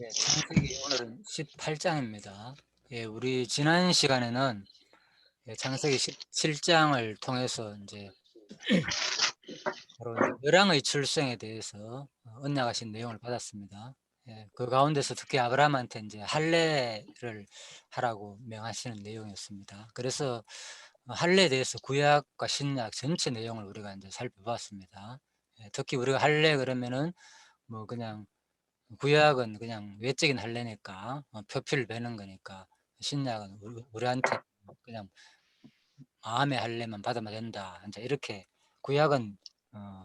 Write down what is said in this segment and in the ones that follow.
예, 창세기 오늘은 18장입니다. 예, 우리 지난 시간에는 예, 창세기 17장을 통해서 이제 바로 이제 열왕의 출생에 대해서 언약하신 내용을 받았습니다. 예, 그 가운데서 특히 아브라함한테 이제 할례를 하라고 명하시는 내용이었습니다. 그래서 할례에 대해서 구약과 신약 전체 내용을 우리가 이제 살펴봤습니다. 예, 특히 우리가 할례 그러면은 뭐 그냥 구약은 그냥 외적인 할례니까 표피를 베는 거니까, 신약은 우리한테 그냥 마음의 할례만 받으면 된다. 이제 이렇게 구약은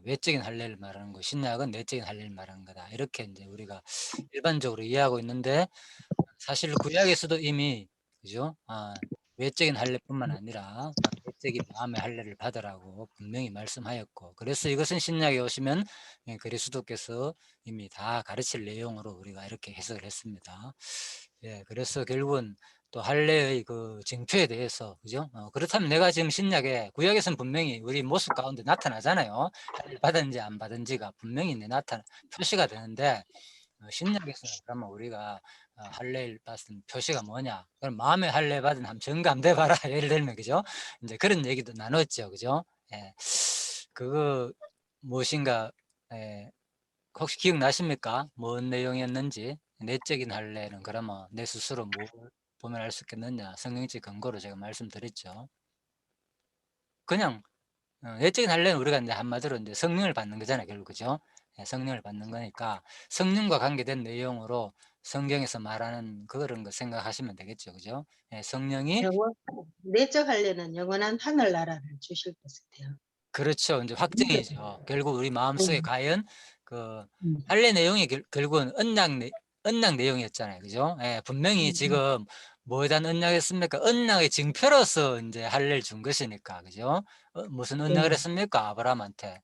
외적인 할례를 말하는 거, 신약은 내적인 할례를 말하는 거다. 이렇게 이제 우리가 일반적으로 이해하고 있는데, 사실 구약에서도 이미 그죠? 외적인 할례뿐만 아니라 내적인 마음의 할례를 받으라고 분명히 말씀하였고, 그래서 이것은 신약에 오시면 그리스도께서 이미 다 가르칠 내용으로 우리가 이렇게 해석을 했습니다. 예, 그래서 결국은 또 할례의 그 쟁표에 대해서 그죠? 그렇다면 내가 지금 신약에, 구약에서는 분명히 우리 모습 가운데 나타나잖아요. 할례 받은지 안 받은지가 분명히 표시가 되는데, 신약에서는 그러면 우리가 할례를 받은 표시가 뭐냐? 그럼 마음의 할례 받은 한번 정감돼 봐라. 예를 들면 그죠? 이제 그런 얘기도 나눴죠, 그죠? 예, 그거 무엇인가, 예, 혹시 기억나십니까? 뭔 내용이었는지. 내적인 할례는 그러면 내 스스로 뭘 보면 알 수 있겠느냐? 성경적 근거로 제가 말씀드렸죠. 그냥 내적인 할례는 우리가 이제 한마디로 이제 성령을 받는 거잖아요, 결국 그죠? 예, 성령을 받는 거니까 성령과 관계된 내용으로 성경에서 말하는 그런 거 생각하시면 되겠죠, 그죠? 예, 성령이, 영원 내적 할례는 영원한 하늘나라를 주실 것을 돼요. 그렇죠. 이제 확정이죠. 결국 우리 마음속에 음, 과연 그 음, 할례 내용이 결국은 언약 내용이었잖아요, 그죠? 예, 분명히 음, 지금 뭐에 대한 언약했습니까? 언약의 증표로서 이제 할례를 준 것이니까, 그죠? 무슨 언약을 네. 했습니까? 아브라함한테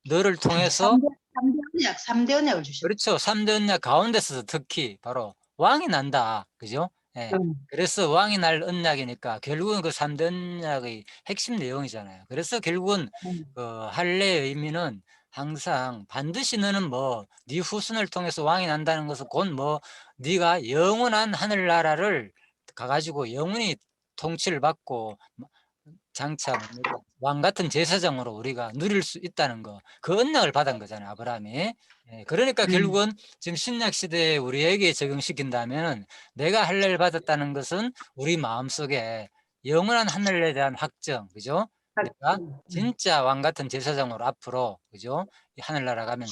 너를 통해서. 3대 언약, 3대 언약을 주셨죠. 그렇죠. 3대 언약 가운데서 특히 바로 왕이 난다. 그죠? 예. 그래서 왕이 날 언약이니까 결국은 그 3대 언약의 핵심 내용이잖아요. 그래서 결국은 음, 그 할례의 의미는 항상 반드시 너는 뭐 네 후손을 통해서 왕이 난다는 것은 곧 뭐 네가 영원한 하늘나라를 가가지고 영원히 통치를 받고 장차 뭡니까? 왕 같은 제사장으로 우리가 누릴 수 있다는 거, 그 언약을 받은 거잖아요, 아브라함이. 예, 그러니까 음, 결국은 지금 신약 시대에 우리에게 적용시킨다면, 내가 할례를 받았다는 것은 우리 마음속에 영원한 하늘에 대한 확정, 그죠? 내가 진짜 왕 같은 제사장으로 앞으로, 그죠? 이 하늘나라 가면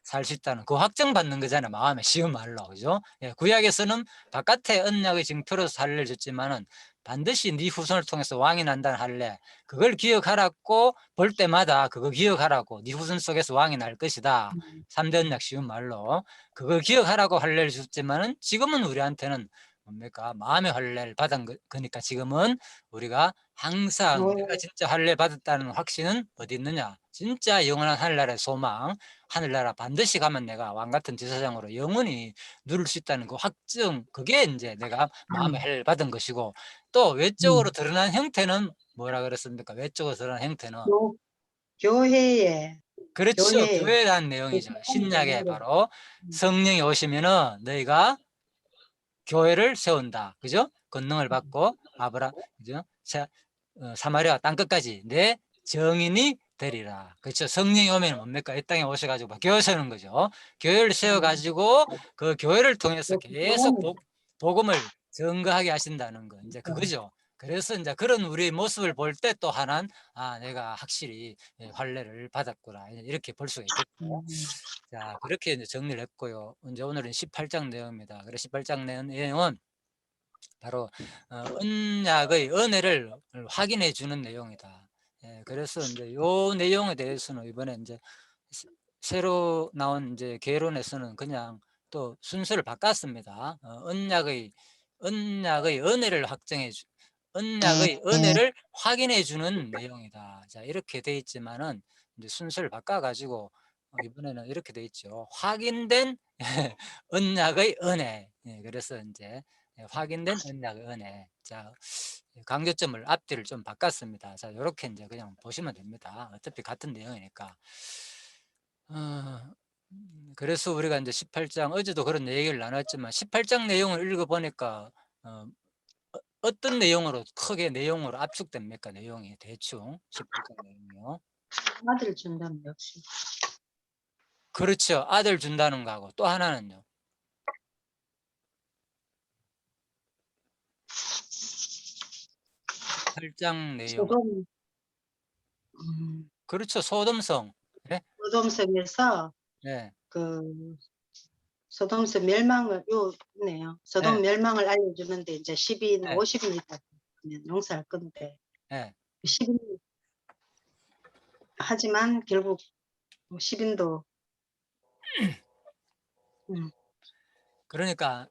살 수 있다는 그 확정받는 거잖아요, 마음에. 쉬운 말로, 그죠? 예, 구약에서는 바깥에 언약의 증표로서 할례를 줬지만은 반드시 네 후손을 통해서 왕이 난다는 할례, 그걸 기억하라고, 볼 때마다 그거 기억하라고, 네 후손 속에서 왕이 날 것이다. 음. 3대 언약 쉬운 말로 그걸 기억하라고 할례를 줬지만은, 지금은 우리한테는 뭡니까? 마음의 할례를 받은 거니까 지금은 우리가 항상 내가 요- 진짜 할례 받았다는 확신은 어디 있느냐? 진짜 영원한 하늘나라의 소망, 하늘나라 반드시 가면 내가 왕 같은 제사장으로 영원히 누릴 수 있다는 그 확정, 그게 이제 내가 마음의 음, 할례를 받은 것이고, 또 외적으로 음. 드러난 형태는 뭐라 그랬습니까? 외적으로 드러난 형태는 교, 교회에, 그렇죠. 교회에, 교회에 대한 내용이죠. 신약에 교회를, 바로 음, 성령이 오시면은 너희가 교회를 세운다. 그죠? 권능을 받고 그죠? 사마리아 땅끝까지 내 정인이 되리라. 그렇죠. 성령이 오면 뭡니까? 이 땅에 오셔가지고 막 교회 세우는 거죠. 교회를 음, 세워가지고 그 교회를 통해서 계속 영원히, 복음을 증거하게 하신다는 거. 이제 그거죠. 그래서 이제 그런 우리의 모습을 볼 때 또 하나는, 내가 확실히 할례를 받았구나. 이렇게 볼 수가 있겠죠. 음, 자, 그렇게 이제 정리를 했고요. 이제 오늘은 18장 내용입니다. 그래서 18장 내용은 바로 언약의 은혜를 확인해 주는 내용이다. 예, 그래서 이제 요 내용에 대해서는 이번에 이제 새로 나온 이제 개론에서는 그냥 또 순서를 바꿨습니다. 언약의 은혜를 언약의 은혜를 확인해 주는 내용이다. 자, 이렇게 돼 있지만은 이제 순서를 바꿔 가지고 이번에는 이렇게 돼 있죠. 확인된 언약의 은혜. 예, 그래서 이제 확인된 언약의 은혜. 자, 강조점을 앞뒤를 좀 바꿨습니다. 자, 요렇게 이제 그냥 보시면 됩니다. 어차피 같은 내용이니까. 어, 그래서 우리가 이제 18장 어제도 그런 얘기를 나눴지만 18장 내용을 읽어 보니까 어 어떤 내용으로 크게 내용으로 압축됩니까? 내용이 대충 18장 내용이요. 아들 준다는 역시. 그렇죠. 아들 준다는 거하고 또 하나는요. 18장 내용. 소돔, 음, 그렇죠. 소돔성. 네. 소돔성에서 네. 그 소돔성 멸망을 요 있네요. 네. 소돔 멸망을 알려주는데 이제 10인, 네. 50인 있다 그러면 용서할 건데 네. 10인 하지만 결국 10인도 음, 그러니까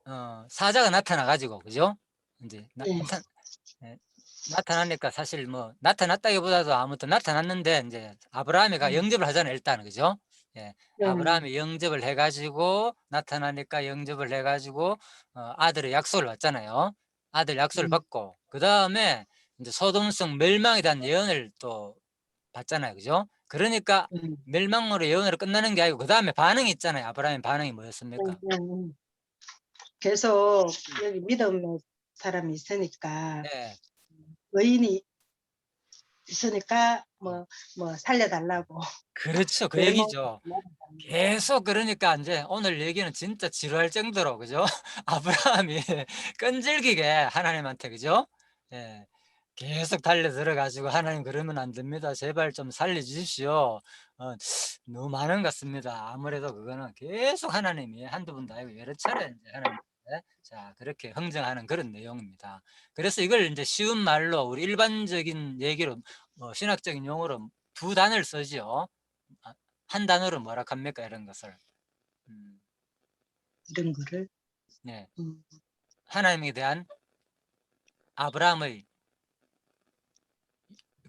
사자가 나타나 가지고 그죠? 인제 나 네. 나타 예. 나타나니까 사실 뭐 나타났다기보다도 아무튼 나타났는데 인제 아브라함이가 음, 영접을 하잖아요 일단은. 그죠? 예. 네. 아브라함이 영접을 해 가지고 나타나니까 영접을 해 가지고 아들의 약속을 받잖아요. 아들 약속을 음, 받고 그다음에 인제 소돔성 멸망에 대한 예언을 또 받잖아요. 그죠? 그러니까 음, 멸망으로 예언으로 끝나는 게 아니고 그다음에 반응이 있잖아요. 아브라함의 반응이 음, 뭐였습니까? 음. 계속 음. 여기 믿음의 사람이 있으니까 네. 의인이 있으니까 음. 뭐 살려달라고 그렇죠. 그 멸망 얘기죠. 계속 그러니까 인제 오늘 얘기는 진짜 지루할 정도로 그죠? 아브라함이 끈질기게 하나님한테 그죠? 예. 계속 달려들어 가지고 "하나님 그러면 안 됩니다. 제발 좀 살려 주십시오." 어 너무 많은 것 같습니다. 아무래도 그거는 계속 하나님이 한두 번도 아니고 여러 차례 인제 하나님께 자 그렇게 흥정하는 그런 내용입니다. 그래서 이걸 인제 쉬운 말로 우리 일반적인 얘기로 신학적인 용어로 두 단어를 쓰지요. 아 한 단어로 뭐라 합니까 이런 것을? 음 이런 거를 네. 음, 하나님에 대한 아브라함의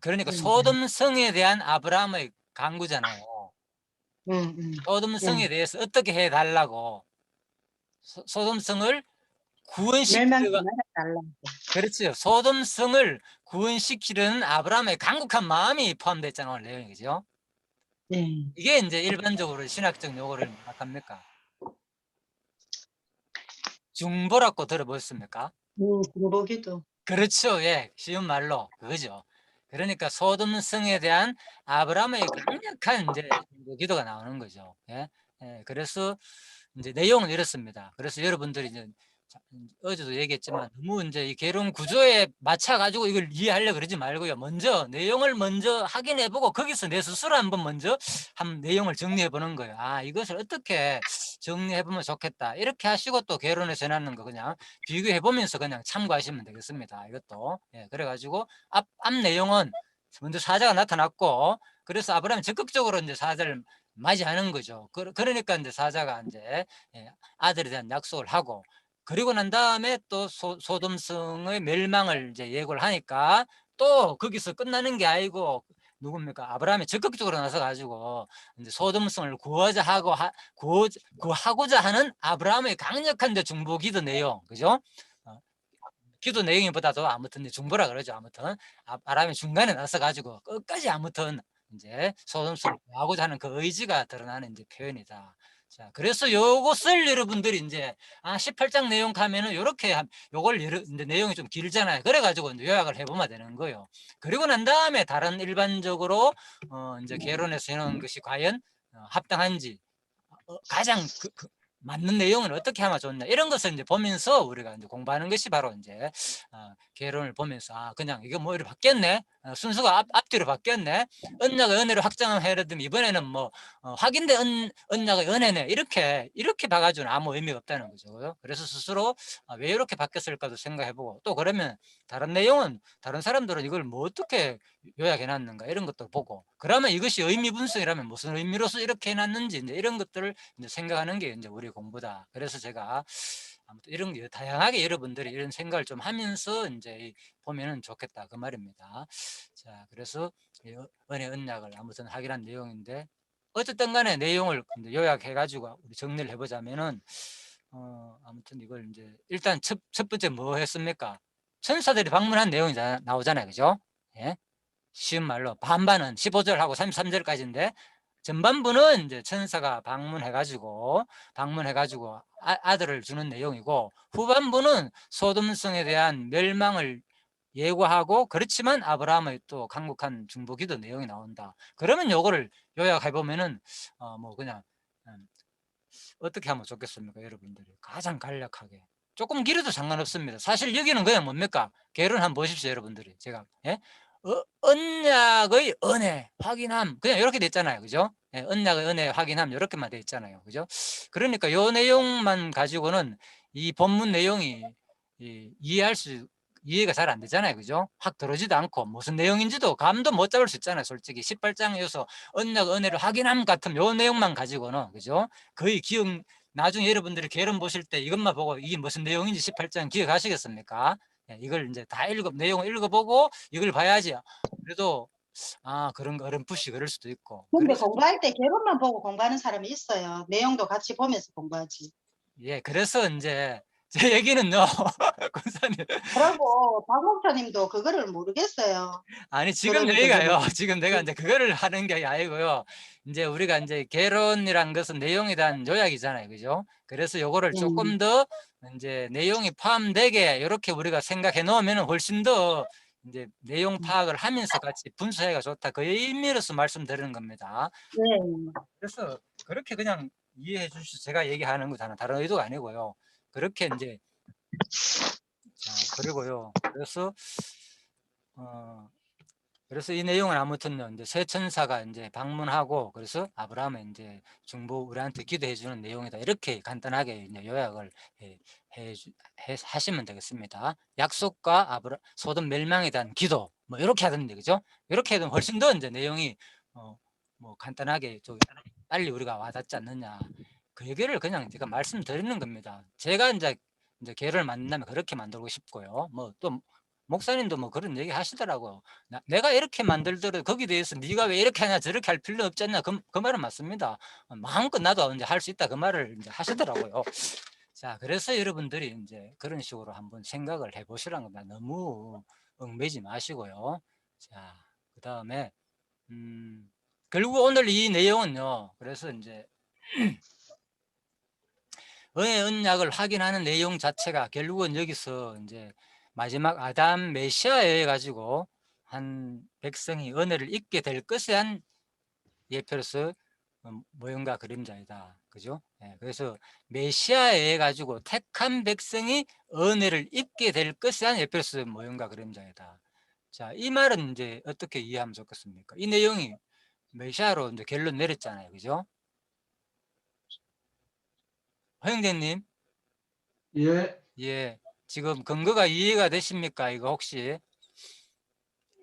그러니까 그런 말. 소돔 성에 대한 아브라함의 간구잖아요. 음, 음. 소돔 네. 성에 대해서 어떻게 해 달라고 소돔 성을 멸망케 구원시키려고 말아달라고. 그렇지요. 소돔 성을 구원시키려는 아브라함의 간곡한 마음이 포함되어 있잖아요 오늘 내용이 그죠? 네. 이게 인제 일반적으로 신학적 용어를 뭐라 합니까? 중보라고 들어보셨습니까? 중보기도. 그렇죠. 예. 쉬운 말로 그거죠. 그러니까 소돔 성에 대한 아브라함의 강력한 인제 그 기도가 나오는 거죠. 예. 예. 그래서 인제 내용은 이렇습니다. 그래서 여러분들이 이제 어제도 얘기했지만 너무 인제 이 개론 구조에 맞춰 가지고 이걸 이해하려고 그러지 말고요. 먼저 내용을 먼저 확인해 보고 거기서 내 스스로 한번 먼저 내용을 정리해 보는 거예요. '아 이것을 어떻게 정리해 보면 좋겠다.' 이렇게 하시고 또 개론에서 해 놨는 거 그냥 비교해 보면서 그냥 참고하시면 되겠습니다 이것도. 예 그래 가지고 앞 내용은 먼저 사자가 나타났고 그래서 아브라함이 적극적으로 인제 사자를 맞이하는 거죠. 그러니까 인제 사자가 인제 예 아들에 대한 약속을 하고 그리고 난 다음에 또 소돔성의 멸망을 이제 예고를 하니까 또 거기서 끝나는 게 아니고 누굽니까? 아브라함이 적극적으로 나서 가지고 인제 소돔성을 구하자 하고 구하고자 하는 아브라함의 강력한 이제 중보 기도 내용. 그죠? 어 기도 내용보다도 아무튼 이제 중보라 그러죠 아무튼. 아브라함이 중간에 나서 가지고 끝까지 아무튼 인제 소돔성을 구하고자 하는 그 의지가 드러나는 인제 표현이다. 자 그래서 요것을 여러분들이 인제 18장 내용 가면은 요렇게 요걸 인제 내용이 좀 길잖아요. 그래 가지고 인제 요약을 해 보면 되는 거예요. 그리고 난 다음에 다른 일반적으로 인제 개론에서 해 놓은 것이 과연 합당한지 가장 맞는 내용을 어떻게 하면 좋냐 이런 것을 인제 보면서 우리가 인제 공부하는 것이 바로 인제 개론을 보면서 '아 그냥 이거 뭐 이렇게 바뀌었네. 순서가 앞뒤로 바뀌었네. 언약을 은혜로 확정해 예를 들면 이번에는 뭐 확인된 언약의 은혜네.' 이렇게 봐 가지고는 아무 의미가 없다는 거죠. 그래서 스스로 '아 왜 이렇게 바뀌었을까.'도 생각해 보고 또 그러면 다른 내용은 다른 사람들은 이걸 뭐 어떻게 요약해 놨는가 이런 것도 보고 그러면 이것이 의미 분석이라면 무슨 의미로서 이렇게 해 놨는지 인제 이런 것들을 인제 생각하는 게 인제 우리 공부다. 그래서 제가 아무튼 이런 게 다양하게 여러분들이 이런 생각을 좀 하면서 인제 보면은 좋겠다 그 말입니다. 자 그래서 이 은혜 언약을 아무튼 확인한 내용인데 어쨌든 간에 내용을 근데 요약해 가지고 우리 정리를 해 보자면은 아무튼 이걸 인제 일단 첫 번째 뭐 했습니까? 천사들이 방문한 내용이 나오잖아요. 그죠? 예. 쉬운 말로 반반은 15 절하고 33 절까지인데 전반부는 이제 천사가 방문해 가지고 아들을 주는 내용이고, 후반부는 소돔성에 대한 멸망을 예고하고, 그렇지만 아브라함의 또 강국한 중보기도 내용이 나온다. 그러면 요거를 요약해 보면은 뭐 그냥 어떻게 하면 좋겠습니까, 여러분들이? 가장 간략하게. 조금 길어도 상관없습니다. 사실 여기는 그냥 뭡니까? 개론 한번 보십시오, 여러분들이. 제가, 예? 언약의 은혜, 확인함. 그냥 이렇게 돼 있잖아요. 그죠? 예, 언약의 은혜, 확인함. 이렇게만 돼 있잖아요. 그죠? 그러니까 요 내용만 가지고는 이 본문 내용이 이해가 잘 안 되잖아요. 그죠? 확 들어오지도 않고 무슨 내용인지도 감도 못 잡을 수 있잖아요. 솔직히 18장에서 언약 은혜를 확인함 같은 요 내용만 가지고는, 그죠? 거의 나중에 여러분들이 개론 보실 때 이것만 보고 이게 무슨 내용인지 18장 기억하시겠습니까? 예, 이걸 이제 다 내용을 읽어보고 이걸 봐야지. 그래도 그런 거 어렴풋이 그럴 수도 있고. 근데 그래서 공부할 때 개론만 보고 공부하는 사람이 있어요. 내용도 같이 보면서 공부하지. 예, 그래서 이제 제 얘기는요, 권사님. 그러고 박 목사님도 그거를 모르겠어요. 아니, 지금 그러니까 얘기가요. 지금 내가 이제 그거를 하는 게 아니고요. 이제 우리가 이제 개론이란 것은 내용에 대한 요약이잖아요. 그죠? 그래서 요거를 조금 더 이제 내용이 포함되게 이렇게 우리가 생각해 놓으면 훨씬 더 이제 내용 파악을 하면서 같이 분수하기가 좋다. 그 의미로서 말씀드리는 겁니다. 네. 그래서 그렇게 그냥 이해해 주시죠. 제가 얘기하는 거잖아. 다른 의도가 아니고요. 그렇게 이제, 자, 그리고요. 어, 그래서 이 내용은 아무튼요, 이제 새 천사가 이제 방문하고, 그래서 아브라함은 이제 중보 우리한테 기도해 주는 내용이다. 이렇게 간단하게 이제 요약을 하시면 되겠습니다. 약속과 소돔 멸망에 대한 기도, 뭐 이렇게 하던데, 그죠? 이렇게 하면 훨씬 더 이제 내용이 뭐 간단하게 좀 빨리 우리가 와닿지 않느냐. 그 얘기를 그냥 제가 말씀드리는 겁니다. 제가 이제 걔를 만나면 그렇게 만들고 싶고요. 뭐 또 목사님도 뭐 그런 얘기 하시더라고요. 내가 이렇게 만들더라도 거기에 대해서 네가 왜 이렇게 하냐 저렇게 할 필요 없지 않냐, 그 말은 맞습니다. 마음껏 나도 이제 할 수 있다, 그 말을 이제 하시더라고요. 자, 그래서 여러분들이 이제 그런 식으로 한번 생각을 해보시라는 겁니다. 너무 얽매지 마시고요. 자, 그 다음에 결국 오늘 이 내용은요, 그래서 이제 은혜 언약을 확인하는 내용 자체가 결국은 여기서 이제 마지막 아담 메시아에 의해 가지고 한 백성이 은혜를 입게 될 것에 대한 예표로서 모형과 그림자이다. 그죠? 예, 그래서 메시아에 의해 가지고 택한 백성이 은혜를 입게 될 것에 대한 예표로서 모형과 그림자이다. 자, 이 말은 이제 어떻게 이해하면 좋겠습니까? 이 내용이 메시아로 이제 결론 내렸잖아요. 그죠? 허영대님, 예, 예, 지금 근거가 이해가 되십니까? 이거 혹시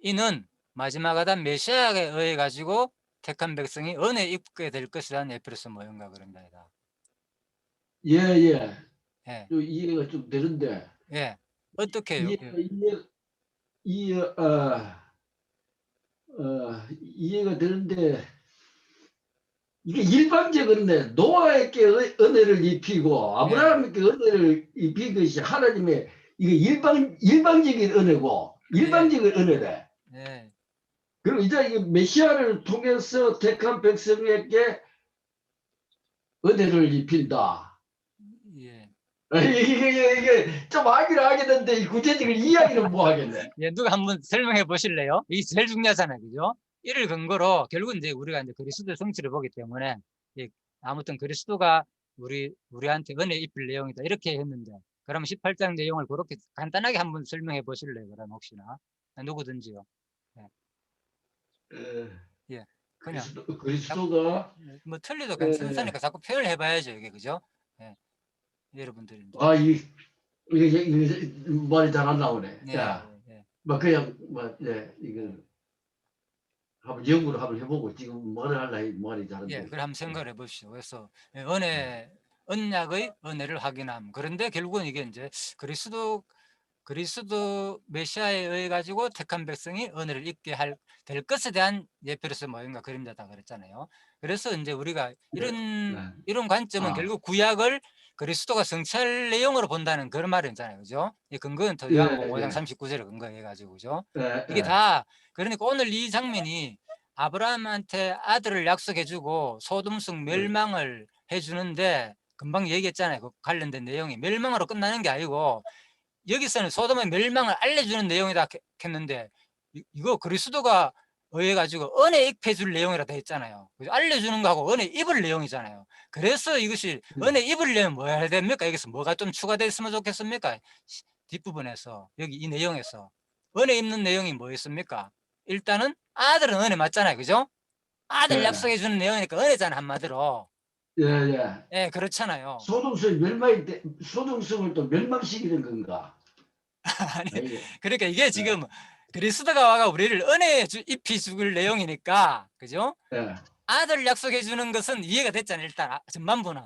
이는 마지막 아담 메시아에 의해 가지고 택한 백성이 은혜 입게 될 것이라는 에피로스 모형과 그런다이다. 예, 예. 예, 좀 이해가 좀 되는데, 예, 어떻게 해요? 예, 이해, 이해가 되는데, 이게 일방적인데, 노아에게 은혜를 입히고, 예, 아브라함에게 은혜를 입힌 것이 하나님의, 이게 일방적인 은혜고, 예, 일방적인 은혜래. 예, 그리고 이제 이 메시아를 통해서 택한 백성에게 은혜를 입힌다. 예. 이게 좀 하기는 하겠는데, 구체적인 이야기는 못 하겠네. 예, 누가 한번 설명해 보실래요? 이게 제일 중요하잖아요, 그죠? 이를 근거로 결국은 이제 우리가 이제 그리스도의 성취를 보기 때문에, 예, 아무튼 그리스도가 우리한테 은혜 입힐 내용이다 이렇게 했는데, 그러면 18장 내용을 그렇게 간단하게 한번 설명해 보실래요? 그럼 혹시나 누구든지요. 예, 에, 예, 그냥 그리스도가 뭐 틀려도 에, 괜찮으니까 자꾸 표현을 해봐야죠, 이게. 그죠? 예, 여러분들이 이제. 아, 이게 말이 잘 안 나오네. 예, 야, 예, 예. 뭐 그냥 뭐 이거 한번 연구를 한번 해보고 지금 뭐를 할라 말이 잘 안 예, 돼. 그래 한번 생각을 해보시죠. 그래서 언약의 은혜를 확인함. 그런데 결국은 이게 이제 그리스도 메시아에 의해 가지고 택한 백성이 은혜를 입게 될 것에 대한 예표로서 모형과 그림자다 그랬잖아요. 그래서 이제 우리가 네, 네. 이런 관점은 아, 결국 구약을 그리스도가 성취할 내용으로 본다는 그런 말이잖아요. 그죠? 이 근거는 더 예, 요한복음 5장 예, 39절에 근거해 가지고, 그죠? 예, 이게 예, 다, 그러니까 오늘 이 장면이 아브라함한테 아들을 약속해주고 소돔성 멸망을 해주는데 금방 얘기했잖아요. 그 관련된 내용이 멸망으로 끝나는 게 아니고 여기서는 소돔의 멸망을 알려주는 내용이다 했는데 이거 그리스도가 의해 가지고 은혜 입혀 줄 내용이라 돼 있잖아요. 알려주는 거하고 은혜 입을 내용이잖아요. 그래서 이것이 은혜 입으려면 뭐 해야 됩니까? 여기서 뭐가 좀 추가되어 있으면 좋겠습니까? 뒷부분에서 여기 이 내용에서 은혜 입는 내용이 뭐 있습니까? 일단은 아들은 은혜 맞잖아요. 그죠? 아들 예. 약속해 주는 내용이니까 은혜잖아 한마디로. 예, 예. 예, 그렇잖아요. 소동성을 또 멸망시키는 건가? 아니, 아니, 그러니까 이게 지금 그리스도가 와가 우리를 은혜 입히 죽을 내용이니까, 그죠? 예, 아들 약속해 주는 것은 이해가 됐잖아요. 일단 전반부는.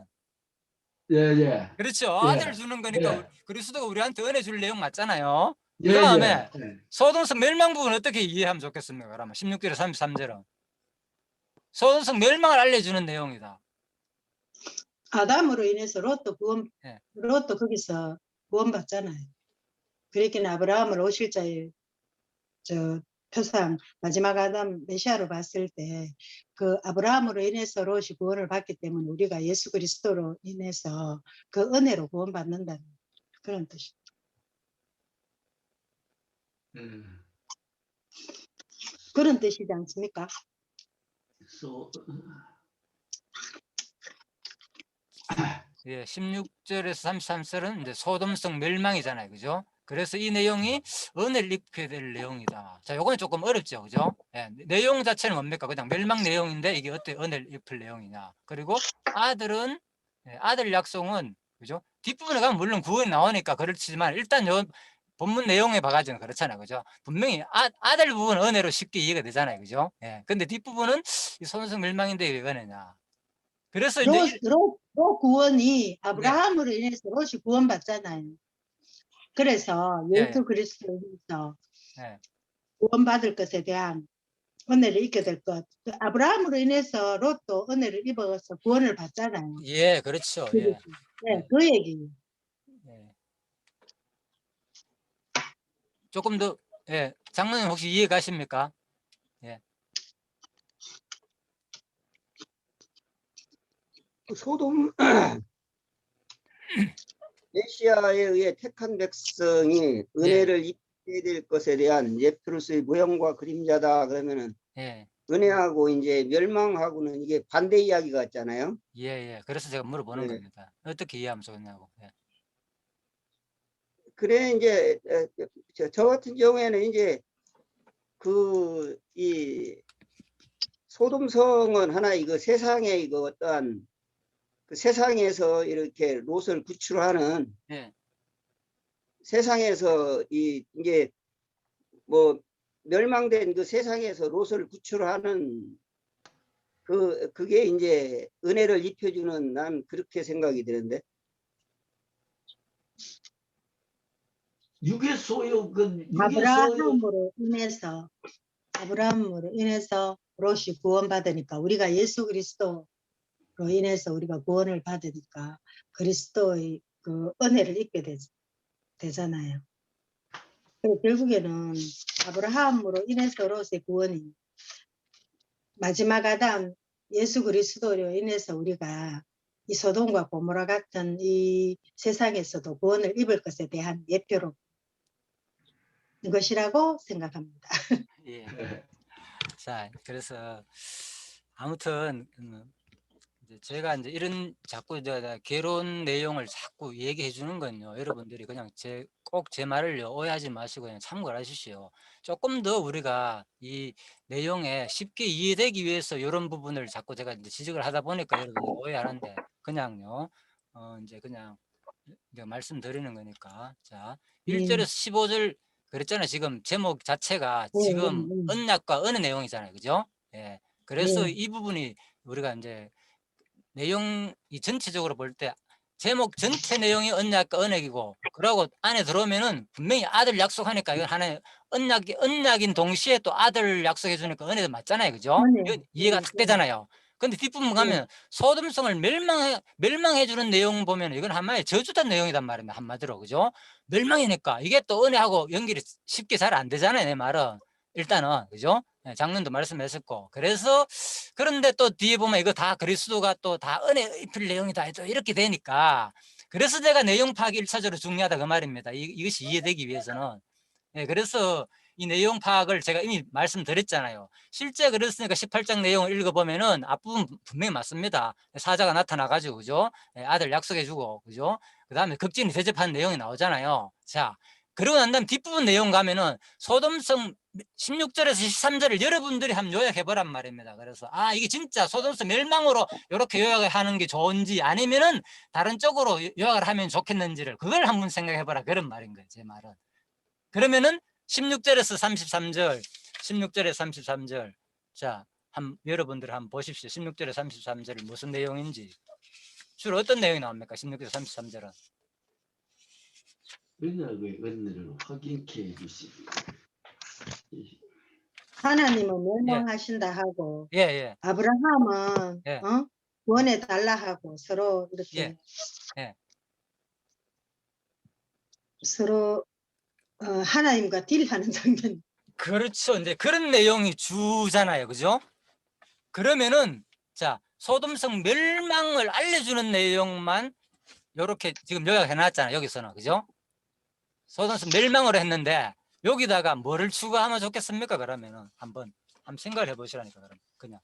예, 예, 그렇죠. 아들 예, 주는 거니까 예, 그리스도가 우리한테 은혜 줄 내용 맞잖아요. 예, 그 다음에 예. 소돔성 멸망 부분 어떻게 이해하면 좋겠습니까? 그러면 16절에 33절은 소돔성 멸망을 알려주는 내용이다. 아담으로 인해서 예. 롯도 거기서 구원받잖아요. 그렇게 아브라함을 오실자의 저 표상 마지막 아담 메시아로 봤을 때 그 아브라함으로 인해서 롯이 구원을 받기 때문에 우리가 예수 그리스도로 인해서 그 은혜로 구원받는다는 그런 뜻입니다. 그런 뜻이지 않습니까? 예, 16절에서 33절은 이제 소돔성 멸망이잖아요. 그죠? 그래서 이 내용이 은혜를 입게 될 내용이다. 자, 요거는 조금 어렵죠. 그죠? 예, 내용 자체는 뭡니까? 그냥 멸망 내용인데 이게 어떻게 은혜를 입을 내용이냐. 그리고 아들은, 예, 아들 약속은, 그죠? 뒷부분에 가면 물론 구원이 나오니까 그렇지만 일단 요 본문 내용에 봐가지고는 그렇잖아요. 그죠? 분명히 아들 부분은 은혜로 쉽게 이해가 되잖아요. 그죠? 예. 근데 뒷부분은 이 소돔성 멸망인데 왜 은혜냐. 그래서 이제 롯 구원이 네. 아브라함으로 인해서 롯이 구원받잖아요. 그래서 예, 예수 예. 그리스도에서 예. 구원받을 것에 대한 은혜를 입게 될 것. 그 아브라함으로 인해서 롯도 은혜를 입어서 구원을 받잖아요. 예, 그렇죠. 예. 네, 그 얘기예요. 예. 조금 더, 예. 장로님 혹시 이해 가십니까? 예. 소돔 메시아에 의해 택한 백성이 은혜를 입게 될 것에 대한 예표로서의 모형과 그림자다 그러면은 예. 은혜하고 이제 멸망하고는 이게 반대 이야기 같잖아요. 예, 예. 그래서 제가 물어보는 네. 겁니다. 어떻게 이해하면 좋겠냐고. 예. 그래 이제 저 같은 경우에는 이제 그 이 소돔성은 하나 이거 세상에 이거 어떠한 그 세상에서 이렇게 롯을 구출하는 예. 세상에서 이게 뭐 멸망된 그 세상에서 롯을 구출하는 그게 이제 은혜를 입혀주는 난 그렇게 생각이 드는데. 육의 소욕은 육의 소욕. 아브라함으로 인해서 롯이 구원받으니까 우리가 예수 그리스도로 인해서 우리가 구원을 받으니까 그리스도의 그 은혜를 입게 되잖아요. 그리고 결국에는 아브라함으로 인해서 롯의 구원이 마지막 아담 예수 그리스도로 인해서 우리가 이 소돔과 고모라 같은 이 세상에서도 구원을 입을 것에 대한 예표로 것이라고 생각합니다. 예. 자, 그래서 아무튼 이제 제가 이제 이런 자꾸 이제 개론 내용을 자꾸 얘기해 주는 건요. 여러분들이 그냥 꼭 제 말을요 오해하지 마시고 그냥 참고를 하십시오. 조금 더 우리가 이 내용에 쉽게 이해되기 위해서 이런 부분을 자꾸 제가 이제 지적을 하다 보니까 여러분들이 오해하는데 그냥요. 이제 그냥 말씀드리는 거니까. 자, 1절에서 15절 그랬잖아요. 지금 제목 자체가 지금 언약과 은혜 내용이잖아요. 그죠? 예. 그래서 이 부분이 우리가 이제 내용이 전체적으로 볼 때 제목 전체 내용이 언약과 언약이고 그러고 안에 들어오면은 분명히 아들 약속하니까 이건 하나의 언약인 동시에 또 아들 약속해 주니까 은혜도 맞잖아요. 그죠? 이해가 딱 되잖아요. 근데 뒷부분 가면 소돔성을 멸망해 주는 내용 보면 이건 한마디 저주된 내용이단 말입니다. 한마디로. 그죠? 멸망이니까 이게 또 은혜하고 연결이 쉽게 잘 안 되잖아요. 내 말은. 일단은 그죠? 예, 장로님도 말씀하셨고 그래서 그런데 또 뒤에 보면 이거 다 그리스도가 또 다 은혜 입힐 내용이다 또 이렇게 되니까 그래서 제가 내용 파악이 1차적으로 중요하다 그 말입니다. 이것이 이해되기 위해서는. 예, 그래서 이 내용 파악을 제가 이미 말씀드렸잖아요. 실제 그랬으니까 18장 내용을 읽어보면은 앞부분 분명히 맞습니다. 사자가 나타나가지고 그죠? 예, 아들 약속해주고 그죠? 그 다음에 극진이 대접하는 내용이 나오잖아요. 자, 그러고 난 다음 뒷부분 내용 가면은 소돔성 16절에서 13절을 여러분들이 한번 요약해보란 말입니다. 그래서 이게 진짜 소돔성 멸망으로 이렇게 요약을 하는 게 좋은지 아니면은 다른 쪽으로 요약을 하면 좋겠는지를 그걸 한번 생각해보라 그런 말인 거예요. 제 말은. 그러면은 16절에서 33절, 16절에서 33절. 자, 여러분들 한번 보십시오. 16절에서 33절이 무슨 내용인지. 주로 어떤 내용이 나옵니까? 16절에서 33절은. 언약의 은혜를 확인케 해주시기. 하나님은 멸망하신다 하고 예, 예, 아브라함은 예. 구원해 달라 하고 서로 이렇게 예, 예. 서로 하나님과 딜하는 장면. 그렇죠. 이제 그런 내용이 주잖아요. 그죠? 그러면은, 자, 소돔성 멸망을 알려주는 내용만 요렇게 지금 요약해 놨잖아요. 여기서는. 그죠? 소돔성 멸망을 했는데, 여기다가 뭐를 추가하면 좋겠습니까? 그러면은, 한번 생각을 해 보시라니까, 그러면. 그냥.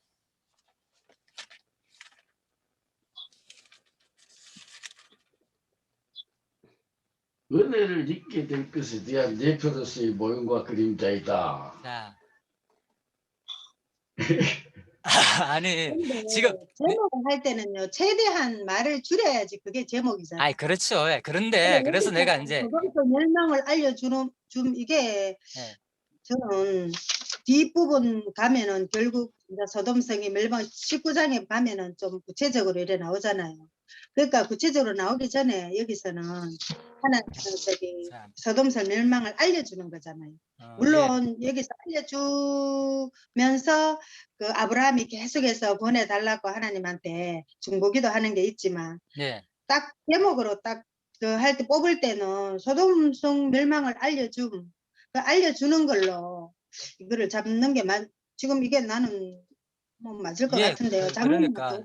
은혜를 입게 될 것에 대한 예표로서의 모형과 그림자이다. 자. 아니, 근데 지금. 제목을 할 때는요, 최대한 말을 줄여야지 그게 제목이잖아요. 그렇죠. 예, 그런데, 그래서 내가 이제. 그것도 멸망을 알려주는, 이게 예. 저는 뒷부분 가면은 결국 이제 소돔성이 멸망 19장에 가면은 좀 구체적으로 이래 나오잖아요. 그러니까 구체적으로 나오기 전에 여기서는 자. 소돔성 멸망을 알려주는 거잖아요. 예. 물론 여기서 알려주면서 그 아브라함이 계속해서 보내달라고 하나님한테 중보기도 하는 게 있지만 예. 딱 제목으로 딱 그 할 때 뽑을 때는 소돔성 멸망을 알려주는 걸로 이거를 잡는 게 지금 이게 나는 뭐 맞을 것 예, 같은데요. 그러니까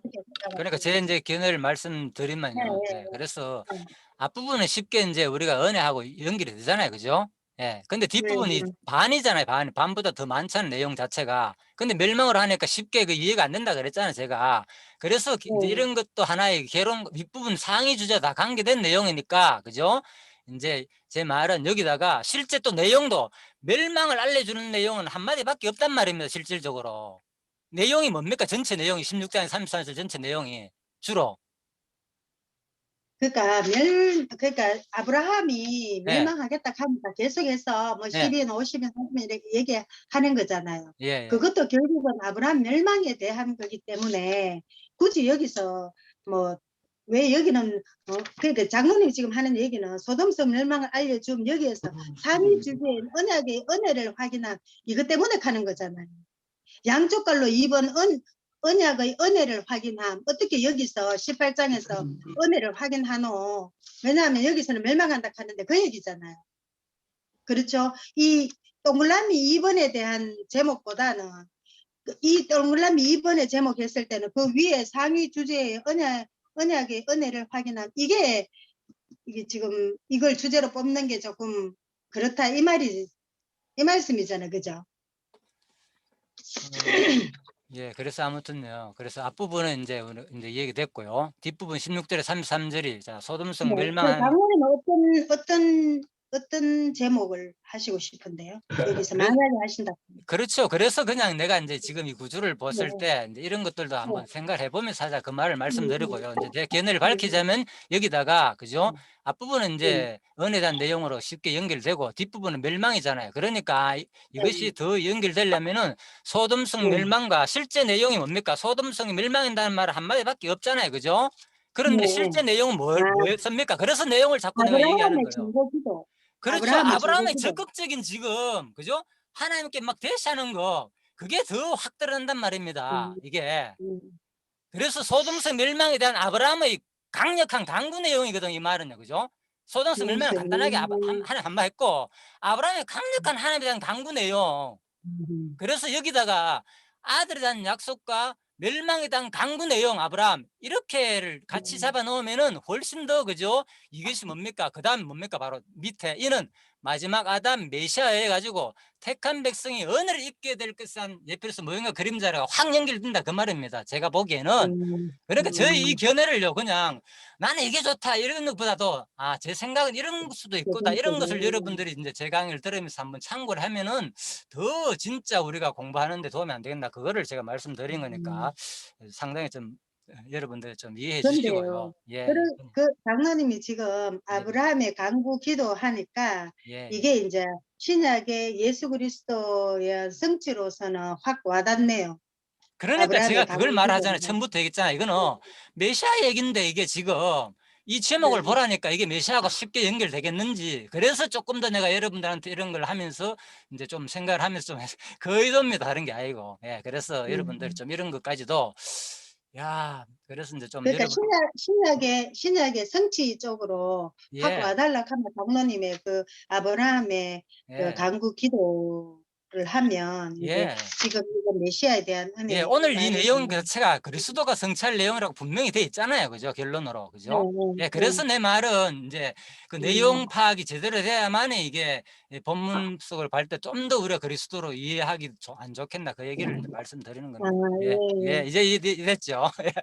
제 이제 견해를 말씀드리면요. 네, 예, 그래서 네. 앞부분은 쉽게 이제 우리가 은혜하고 연결이 되잖아요. 그죠? 예. 근데 뒷부분이 네. 반이잖아요. 반보다 더 많잖아요. 내용 자체가. 근데 멸망을 하니까 쉽게 그 이해가 안 된다 그랬잖아요. 제가. 그래서 이제 이런 것도 하나의 개론, 윗부분 상위 주제 다 관계된 내용이니까. 그죠? 이제 제 말은 여기다가 실제 또 내용도 멸망을 알려주는 내용은 한마디밖에 없단 말입니다. 실질적으로. 내용이 뭡니까? 전체 내용이 16장 33절 전체 내용이 주로. 그러니까 아브라함이 예. 멸망하겠다 하니까 계속해서 뭐 예. 10인, 50인, 30인 이렇게 얘기하는 거잖아요. 예, 예. 그것도 결국은 아브라함 멸망에 대한 거기 때문에 굳이 여기서 뭐 왜 여기는 그러니까 장로님 지금 하는 얘기는 소돔성 멸망을 알려줌 여기에서 삼위 주제인 언약의 은혜를 확인한 이것 때문에 가는 거잖아요. 양쪽 갈로 2번 언약의 은혜를 확인함. 어떻게 여기서 18장에서 은혜를 확인하노? 왜냐하면 여기서는 멸망한다 하는데 그 얘기잖아요. 그렇죠? 이 동그라미 2번에 대한 제목보다는 이 동그라미 2번의 제목 했을 때는 그 위에 상위 주제의 언약의 은혜를 확인함. 이게 지금 이걸 주제로 뽑는 게 조금 그렇다 이 말씀이잖아요. 그죠? 예, 그래서 아무튼요. 그래서 앞부분은 이제 얘기됐고요. 뒷부분 16절에 33절이 자, 소돔성 네, 멸망한. 장로님은 어떤 제목을 하시고 싶은데요? 여기서 만약에 하신다. 그렇죠. 그래서 그냥 내가 이제 지금 이 구조를 봤을 네. 때 이제 이런 것들도 한번 생각을 해보면서 하자 그 말을 말씀드리고요. 이제 제 견해를 네. 밝히자면 여기다가 그죠? 앞부분은 이제 은혜에 대한 내용으로 쉽게 연결되고 뒷부분은 멸망이잖아요. 그러니까 이것이 더 연결되려면은 소돔성 멸망과 실제 내용이 뭡니까? 소돔성이 멸망한다는 말은 한마디밖에 없잖아요. 그죠? 그런데 네. 실제 내용은 뭐였습니까? 그래서 내용을 자꾸 내가 얘기하는 아브라함의 거예요. 중보기도. 그렇죠. 아브라함의 적극적인 지금 그죠? 하나님께 막 대시하는 거 그게 더 확 드러난단 말입니다. 이게. 그래서 소돔성 멸망에 대한 아브라함의 강력한 강구 내용이거든 이 말은요. 그죠? 소돔성 멸망은 간단하게 하나님 한번 했고 아브라함의 강력한 하나님에 대한 강구 내용 그래서 여기다가 아들에 대한 약속과 멸망에 대한 강구 내용 아브라함 이렇게를 같이 잡아 놓으면은 훨씬 더 그죠? 이것이 뭡니까? 그 다음 뭡니까? 바로 밑에 이는 마지막 아담 메시아에 가지고 택한 백성이 언어를 잊게 될 것은 예표로서 모형과 그림자가 확 연결된다 그 말입니다. 제가 보기에는. 그러니까 저희 이 견해를요 그냥 나는 이게 좋다 이런 것보다도 아 제 생각은 이런 수도 있고다 이런 것을 여러분들이 이제 제 강의를 들으면서 한번 참고를 하면은 더 진짜 우리가 공부하는 데 도움이 안 되겠나 그거를 제가 말씀드린 거니까 상당히 좀 여러분들 좀 이해해 주시고요. 그런데요. 예. 그 장로님이 지금 예. 아브라함의 강구 기도하니까 예. 이게 이제 신약의 예수 그리스도의 성취로서는 확 와닿네요. 그러니까 아브라함의 제가 그걸 강구 말하잖아요. 기도는. 처음부터 얘기했잖아요. 이거는 메시아 얘기인데 이게 지금 이 제목을 네. 보라니까 이게 메시아하고 쉽게 연결되겠는지 그래서 조금 더 내가 여러분들한테 이런 걸 하면서 이제 좀 생각을 하면서 좀 그 의도입니다. 다른 게 아니고. 예, 그래서 여러분들이 좀 이런 것까지도 야, 그래서 이제 좀 그러니까 여러분 신약의 성취 쪽으로 확 예, 와달라 하면 장로님의 그 아브라함의 그 예, 강구 기도를 하면 이제 예. 지금 이거 메시아에 대한 예, 은혜 오늘 이 내용 말해주는 자체가 그리스도가 성취할 내용이라고 분명히 돼 있잖아요. 그죠? 결론으로. 네, 그죠? 예, 그래서 내 말은 이제 그 내용 파악이 제대로 돼야만이 이게 본문 속을 볼 때 좀 더 우리가 그리스도로 이해하기 안 좋겠나 그 얘기를 이제 말씀드리는 아, 겁니다. 예, 예, 이제 이랬죠. 예. 네,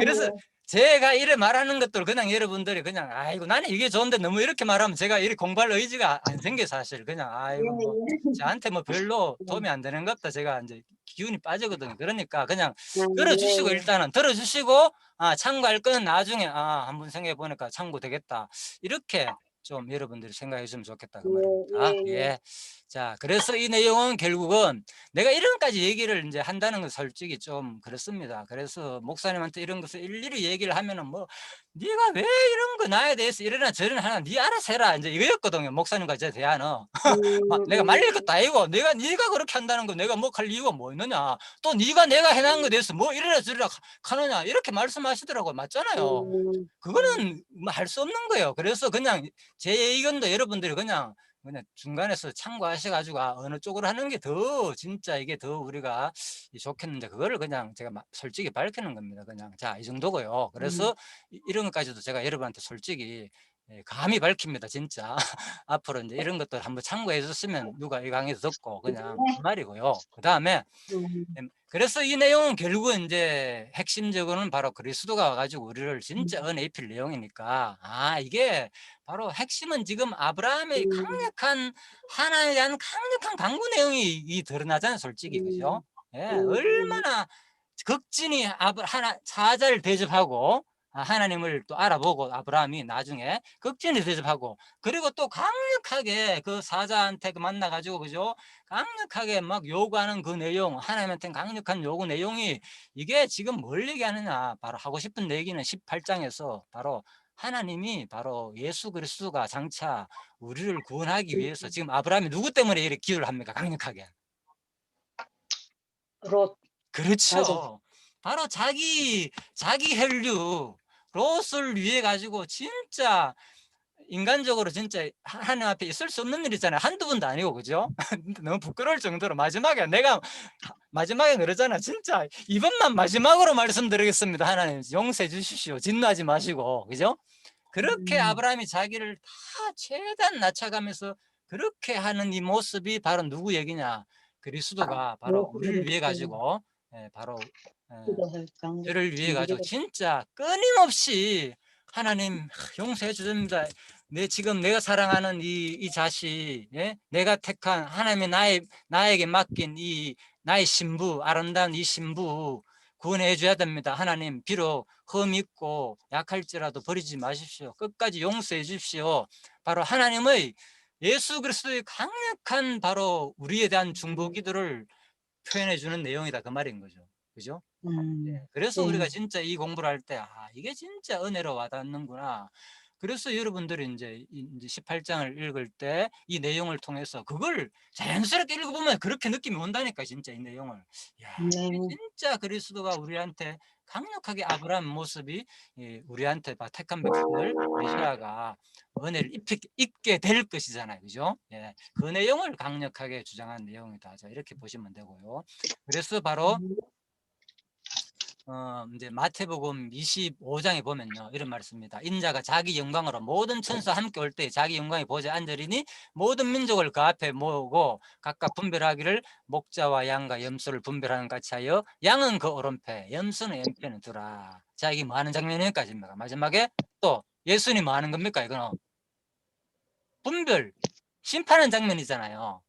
그래서 네. 제가 이래 말하는 것들 그냥 여러분들이 그냥 아이고 나는 이게 좋은데 너무 이렇게 말하면 제가 이렇게 공부할 의지가 안 생겨 사실 그냥 아이고 뭐 저한테 뭐 별로 도움이 안 되는 것 같다 제가 이제 기운이 빠지거든요. 그러니까 그냥 들어주시고 일단은 들어주시고 아 참고할 거는 나중에 아 한번 생각해 보니까 참고 되겠다 이렇게 좀 여러분들이 생각해 주면 좋겠다 그 말입니다. 예. 자 그래서 이 내용은 결국은 내가 이런까지 얘기를 이제 한다는 건 솔직히 좀 그렇습니다. 그래서 목사님한테 이런 것을 일일이 얘기를 하면은 뭐 네가 왜 이런 거 나에 대해서 이러나 저러나 하나 네 알아서 해라 이제 이거였거든요. 목사님과 제 대화는 내가 말릴 것도 아니고 네가 그렇게 한다는 거 내가 뭐 할 이유가 뭐 있느냐 또 네가 내가 해놓은 거에 대해서 뭐 이래라 저래라 하느냐 이렇게 말씀하시더라고요. 맞잖아요. 그거는 할 수 없는 거예요. 그래서 그냥 제 의견도 여러분들이 그냥 중간에서 참고하셔가지고 아, 어느 쪽으로 하는 게 더 진짜 이게 더 우리가 좋겠는데 그거를 그냥 제가 솔직히 밝히는 겁니다. 그냥 자 이 정도고요. 그래서 이런 것까지도 제가 여러분한테 솔직히 감히 밝힙니다. 진짜 앞으로 이제 이런 것도 한번 참고해 줬으면 누가 이 강의에서 듣고 그냥 그 말이고요. 그 다음에 그래서 이 내용은 결국은 이제 핵심적으로는 바로 그리스도가 와가지고 우리를 진짜 은혜 입힐 내용이니까 아 이게 바로 핵심은 지금 아브라함의 강력한 하나에 대한 강력한 강구 내용이 드러나잖아요. 솔직히 그죠? 예, 얼마나 극진히 하나 사자를 대접하고 하나님을 또 알아보고 아브라함이 나중에 극진히 대접하고 그리고 또 강력하게 그 사자한테 만나가지고 그죠? 강력하게 막 요구하는 그 내용 하나님한테 강력한 요구 내용이 이게 지금 뭘 얘기하느냐 바로 하고 싶은 얘기는 18장에서 바로 하나님이 바로 예수 그리스도가 장차 우리를 구원하기 위해서 지금 아브라함이 누구 때문에 이렇게 기도를 합니까? 강력하게. 롯. 그렇죠. 맞아. 바로 자기 혈류 롯을 위해 가지고 진짜 인간적으로 진짜 하나님 앞에 있을 수 없는 일이잖아요. 한두 번도 아니고 그죠? 너무 부끄러울 정도로 마지막에 내가 마지막에 그러잖아. 진짜 이번만 마지막으로 말씀드리겠습니다. 하나님 용서해 주십시오. 진노하지 마시고 그죠? 그렇게 아브라함이 자기를 다 최대한 낮춰가면서 그렇게 하는 이 모습이 바로 누구 얘기냐? 그리스도가 바로 우리를 위해 가지고 바로 저를 위해 가지고 진짜 끊임없이 하나님 용서해 주십니다. 지금 내가 사랑하는 이 자식, 내가 택한 하나님의 나에게 맡긴 이 나의 신부, 아름다운 이 신부 구원해 줘야 됩니다. 하나님 비록 흠 있고 약할지라도 버리지 마십시오. 끝까지 용서해 주십시오. 바로 하나님의 예수 그리스도의 강력한 바로 우리에 대한 중보 기도를 표현해 주는 내용이다 그 말인 거죠. 그죠? 그래서 우리가 진짜 이 공부를 할 때 아 이게 진짜 은혜로 와닿는구나. 그래서 여러분들이 이제 18장을 읽을 때 이 내용을 통해서 그걸 자연스럽게 읽어보면 그렇게 느낌이 온다니까, 진짜 이 내용을. 야, 네. 이게 진짜 그리스도가 우리한테 강력하게 아브라함 모습이 우리한테 택한 백성을 메시아가 은혜를 입게 될 것이잖아요. 그죠? 예. 그 내용을 강력하게 주장한 내용이다. 자, 이렇게 보시면 되고요. 그래서 바로 이제 마태복음 25장에 보면요, 이런 말씀입니다. 인자가 자기 영광으로 모든 천사 함께 올 때 자기 영광이 보좌에 앉으리니 모든 민족을 그 앞에 모으고 각각 분별하기를 목자와 양과 염소를 분별하는 같이 하여 양은 그 오른패, 염소는 왼패는 두라. 자, 이게 뭐 하는 장면일까지입니까? 마지막에 또 예수님 뭐 하는 겁니까? 이거는 분별, 심판하는 장면이잖아요.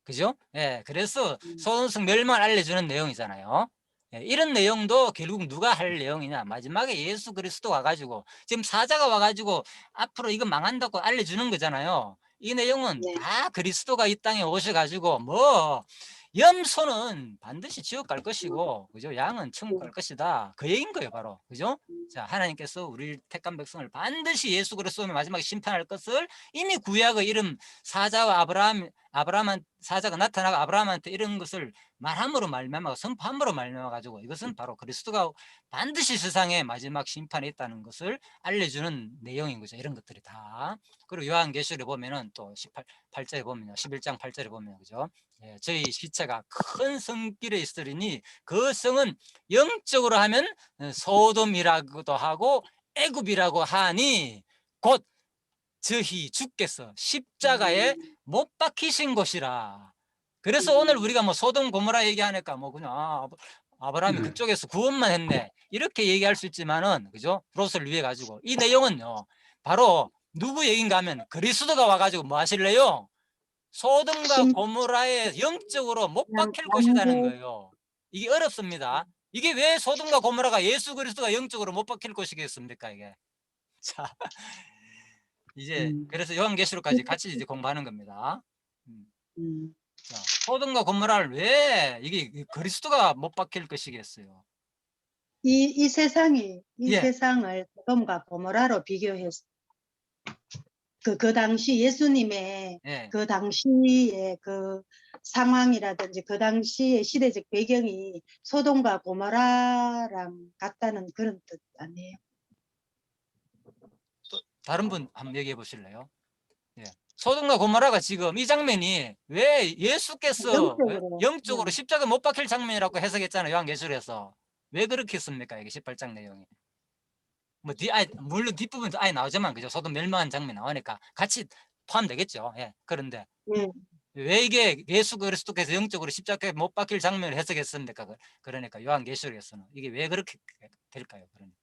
그죠? 예, 그래서 소동성 멸망을 알려주는 내용이잖아요. 예, 이런 내용도 결국 누가 할 내용이냐? 마지막에 예수 그리스도 와가지고 지금 사자가 와가지고 앞으로 이거 망한다고 알려주는 거잖아요. 이 내용은 네. 다 그리스도가 이 땅에 오셔가지고 뭐 염소는 반드시 지옥 갈 것이고, 그죠? 양은 천국 갈 것이다. 그 얘기인 거예요, 바로. 그죠? 자, 하나님께서 우리 택한 백성을 반드시 예수 그리스도의 마지막에 심판할 것을 이미 구약의 이름 사자와 아브라함 사자가 나타나고 아브라함한테 이런 것을 말함으로 말미암아 선포함으로 말미암아 가지고 이것은 바로 그리스도가 반드시 세상에 마지막 심판이 있다는 것을 알려주는 내용인 거죠. 이런 것들이 다. 그리고 요한계시록에 보면은 또 8절에 보면요, 11장 8절에 보면, 그죠? 예, 저희 시체가 큰 성길에 있으리니 그 성은 영적으로 하면 소돔이라고도 하고 애굽이라고 하니 곧 저희 주께서 십자가에 못 박히신 곳이라. 그래서 오늘 우리가 뭐 소돔 고모라 얘기하니까 뭐 그냥 아브라함이 그쪽에서 구원만 했네 이렇게 얘기할 수 있지만은, 그죠? 롯을 위해 가지고 이 내용은요 바로 누구 얘기인가 하면 그리스도가 와가지고 뭐 하실래요? 소돔과 고모라에 영적으로 못 박힐 것이라는 거예요. 이게 어렵습니다. 이게 왜 소돔과 고모라가 예수 그리스도가 영적으로 못 박힐 것이겠습니까, 이게? 자, 이제 그래서 요한계시록까지 같이 이제 공부하는 겁니다. 자, 소돔과 고모라를 왜 이게 그리스도가 못 박힐 것이겠어요? 이 세상이 이 예. 세상을 소돔과 고모라로 비교해서 그 당시 예수님의 예. 그 당시의 그 상황이라든지 그 당시의 시대적 배경이 소돔과 고모라랑 같다는 그런 뜻 아니에요? 다른 분 한번 얘기해 보실래요? 예. 소돔과 고모라가 지금 이 장면이 왜 예수께서 영적으로 십자가 못 박힐 장면이라고 해석했잖아요. 요한계시록에서. 왜 그렇게 했습니까? 이게 18장 내용이. 뭐 물론 뒷부분도 아예 나오지만, 그죠? 소돔 멸망한 장면 나오니까 같이 포함되겠죠. 예. 그런데 왜 이게 예수 그리스도께서 영적으로 십자가에 못 박힐 장면을 해석했습니까? 그러니까 요한계시록에서는 이게 왜 그렇게 될까요? 그러니까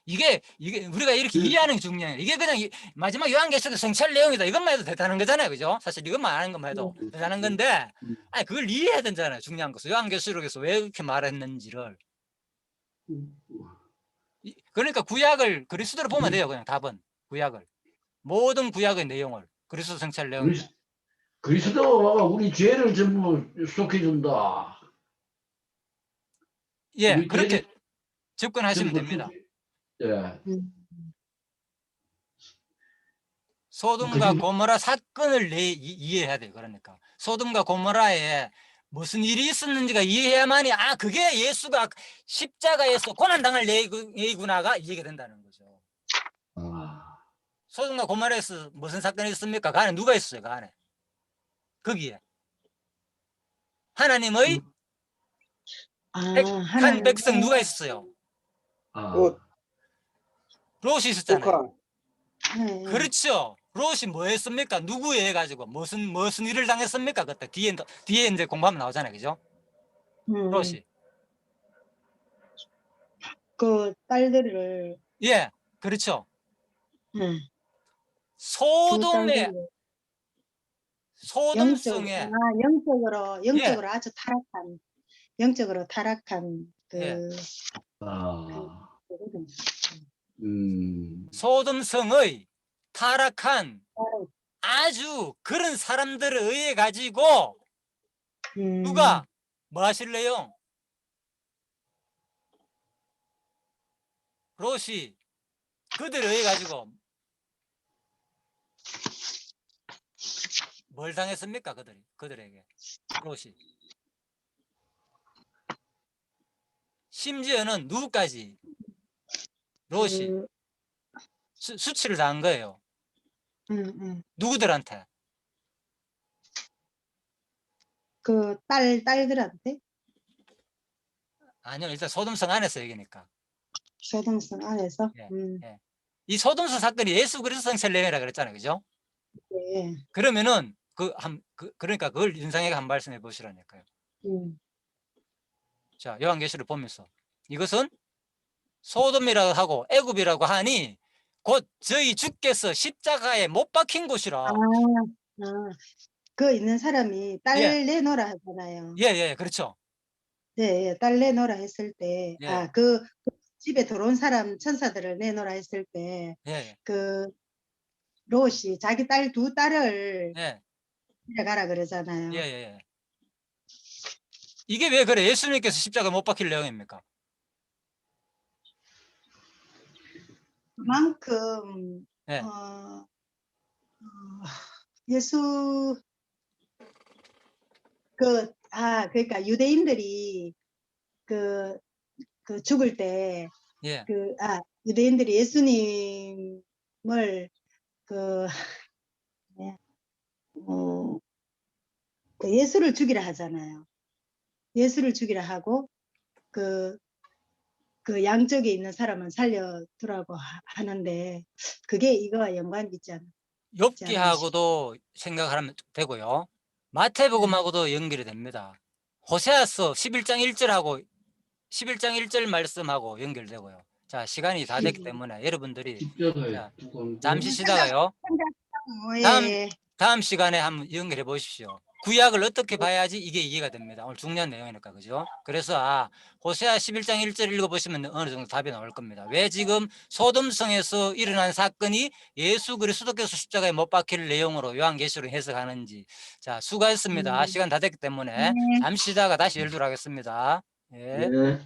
이게 우리가 이렇게 이해하는 게 중요해요. 이게 그냥 마지막 요한계시록 성찰 내용이다 이것만 해도 대단한 거잖아요, 그죠? 사실 이것만 아는 것만 해도 대단한 건데, 아니 그걸 이해해야 되잖아요. 중요한 것은 요한계시록에서 왜 그렇게 말했는지를. 그러니까 구약을 그리스도로 보면 돼요. 그냥 답은 구약을, 모든 구약의 내용을 그리스도 성찰 내용. 그리스도가 우리 죄를 전부 속해 준다. 예, 그렇게 접근하시면 됩니다. 예. 소돔과 고모라 사건을 이해해야 돼요. 그러니까 소돔과 고모라에 무슨 일이 있었는지가 이해해야만이 그게 예수가 십자가에서 고난당할 얘기구나가 이해가 된다는 거죠. 소돔과 고모라에서 무슨 사건이 있습니까? 그 안에 누가 있어요? 그 안에 거기에 하나님의 택한 백성 누가 있어요? 롯이 있었잖아요. 그렇죠. 롯이 뭐 했습니까? 누구에 해가지고 무슨 일을 당했습니까? 그때 뒤에 이제 공부하면 나오잖아요, 그죠? 롯이. 그 딸들을. 예, 그렇죠. 소돔의 소돔성에 영적으로 아주 타락한 소돔성의 타락한 아주 그런 사람들을 의해 가지고 누가 뭐 하실래요? 롯이 그들을 의해 가지고 뭘 당했습니까? 그들에게 롯이. 심지어는 누구까지 롯이 그, 수치를 당한 거예요. 누구들한테? 그 딸들한테 아니요, 일단 소돔성 안에서 얘기니까. 소동성 안에서. 예, 예. 이 소돔성 사건이 예수 그리스도 성sel령이라 그랬잖아요, 그죠? 네. 그러면은 그러니까 그걸 윤상에게 한 말씀해 보시라니까요. 자, 요한계시를 보면서 이것은 소돔이라고 하고 애굽이라고 하니 곧 저희 주께서 십자가에 못 박힌 곳이라. 아, 그 있는 사람이 딸 예. 내놓으라 하잖아요. 예, 그렇죠. 네, 딸 내놓으라 했을 때, 예. 그 집에 들어온 사람 천사들을 내놓으라 했을 때, 예, 그 롯이 자기 두 딸을 예, 데려가라 그러잖아요. 예. 이게 왜 그래? 예수님께서 십자가 못 박힐 내용입니까? 그만큼 예. 예수 그러니까 유대인들이 그 죽을 때 예. 유대인들이 예수님을 예수를 죽이라 하잖아요. 예수를 죽이라 하고 그 양쪽에 있는 사람은 살려두라고 하는데 그게 이거와 연관이 있지 않아요. 욥기하고도 생각하면 되고요. 마태복음하고도 연결이 됩니다. 호세아서 11장 1절하고 11장 1절 말씀하고 연결되고요. 자, 시간이 다 됐기 때문에 여러분들이 십자가에 자, 두건 잠시 쉬다가요. 예. 다음 시간에 한번 연결해 보십시오. 구약을 어떻게 봐야지 이게 이해가 됩니다. 오늘 중요한 내용이니까, 그죠? 그래서 호세아 11장 1절 읽어보시면 어느 정도 답이 나올 겁니다. 왜 지금 소돔성에서 일어난 사건이 예수 그리스도께서 십자가에 못 박힐 내용으로 요한계시로 해석하는지. 자, 수고하셨습니다. 시간 다 됐기 때문에 네. 잠시 쉬다가 다시 열도록 하겠습니다. 예. 네.